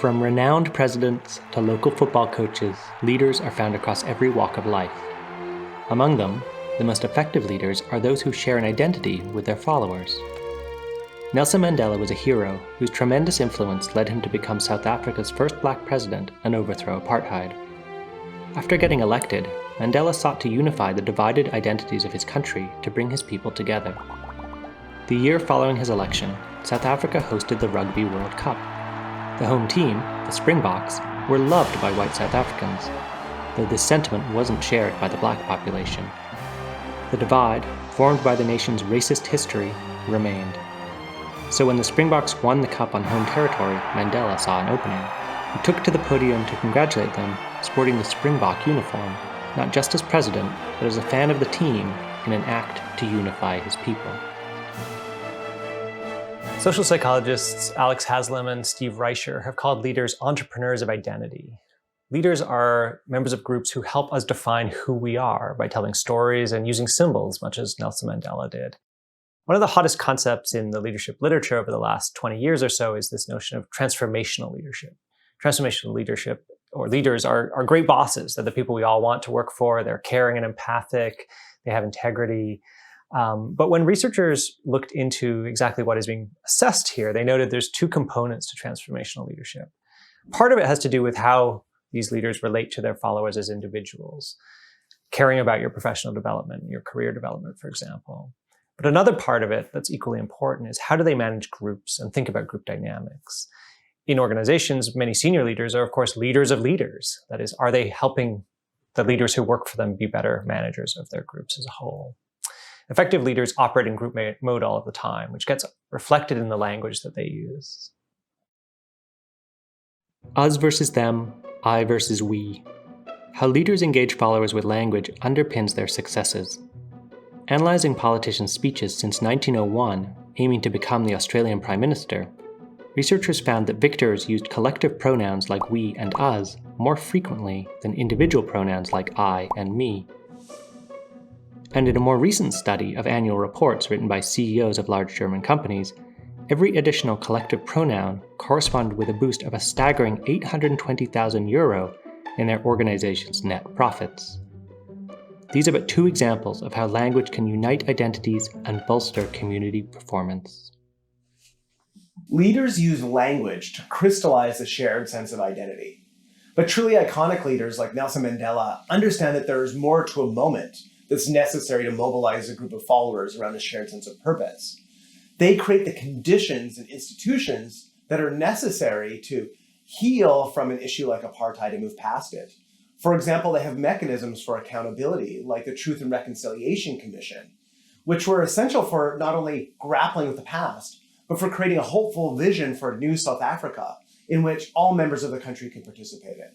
From renowned presidents to local football coaches, leaders are found across every walk of life. Among them, the most effective leaders are those who share an identity with their followers. Nelson Mandela was a hero whose tremendous influence led him to become South Africa's first black president and overthrow apartheid. After getting elected, Mandela sought to unify the divided identities of his country to bring his people together. The year following his election, South Africa hosted the Rugby World Cup. The home team, the Springboks, were loved by white South Africans, though this sentiment wasn't shared by the black population. The divide, formed by the nation's racist history, remained. So when the Springboks won the cup on home territory, Mandela saw an opening. He took to the podium to congratulate them, sporting the Springbok uniform, not just as president, but as a fan of the team in an act to unify his people. Social psychologists Alex Haslam and Steve Reicher have called leaders entrepreneurs of identity. Leaders are members of groups who help us define who we are by telling stories and using symbols, much as Nelson Mandela did. One of the hottest concepts in the leadership literature over the last 20 years or so is this notion of transformational leadership. Transformational leadership, or leaders, are great bosses. They're the people we all want to work for. They're caring and empathic. They have integrity. But when researchers looked into exactly what is being assessed here, they noted there's two components to transformational leadership. Part of it has to do with how these leaders relate to their followers as individuals, caring about your professional development, your career development, for example. But another part of it that's equally important is how do they manage groups and think about group dynamics? In organizations, many senior leaders are, of course, leaders of leaders. That is, are they helping the leaders who work for them be better managers of their groups as a whole? Effective leaders operate in group mode all of the time, which gets reflected in the language that they use. Us versus them, I versus we. How leaders engage followers with language underpins their successes. Analyzing politicians' speeches since 1901, aiming to become the Australian Prime Minister, researchers found that victors used collective pronouns like we and us more frequently than individual pronouns like I and me. And in a more recent study of annual reports written by CEOs of large German companies, every additional collective pronoun corresponded with a boost of a staggering 820,000 euro in their organization's net profits. These are but two examples of how language can unite identities and bolster community performance. Leaders use language to crystallize a shared sense of identity. But truly iconic leaders like Nelson Mandela understand that there is more to a moment that's necessary to mobilize a group of followers around a shared sense of purpose. They create the conditions and institutions that are necessary to heal from an issue like apartheid and move past it. For example, they have mechanisms for accountability, like the Truth and Reconciliation Commission, which were essential for not only grappling with the past, but for creating a hopeful vision for a new South Africa in which all members of the country can participate in.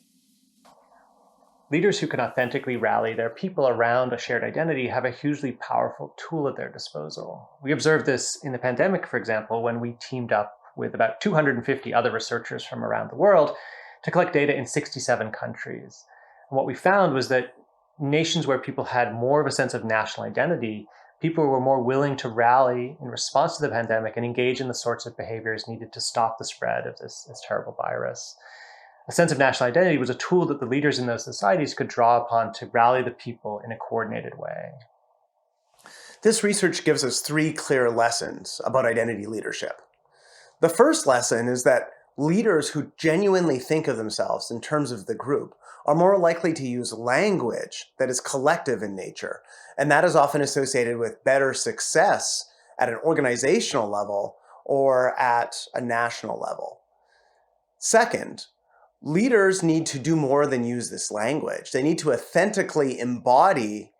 Leaders who can authentically rally their people around a shared identity have a hugely powerful tool at their disposal. We observed this in the pandemic, for example, when we teamed up with about 250 other researchers from around the world to collect data in 67 countries. And what we found was that nations where people had more of a sense of national identity, people were more willing to rally in response to the pandemic and engage in the sorts of behaviors needed to stop the spread of this terrible virus. A sense of national identity was a tool that the leaders in those societies could draw upon to rally the people in a coordinated way. This research gives us three clear lessons about identity leadership. The first lesson is that leaders who genuinely think of themselves in terms of the group are more likely to use language that is collective in nature, and that is often associated with better success at an organizational level or at a national level. Second, leaders need to do more than use this language. They need to authentically embody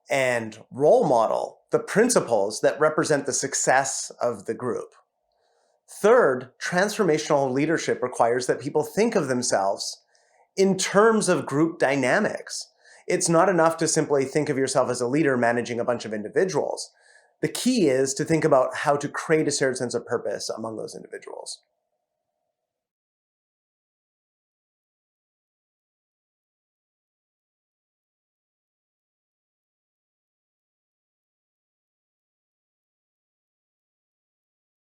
and role model the principles that represent the success of the group. Third, transformational leadership requires that people think of themselves in terms of group dynamics. It's not enough to simply think of yourself as a leader managing a bunch of individuals. The key is to think about how to create a shared sense of purpose among those individuals.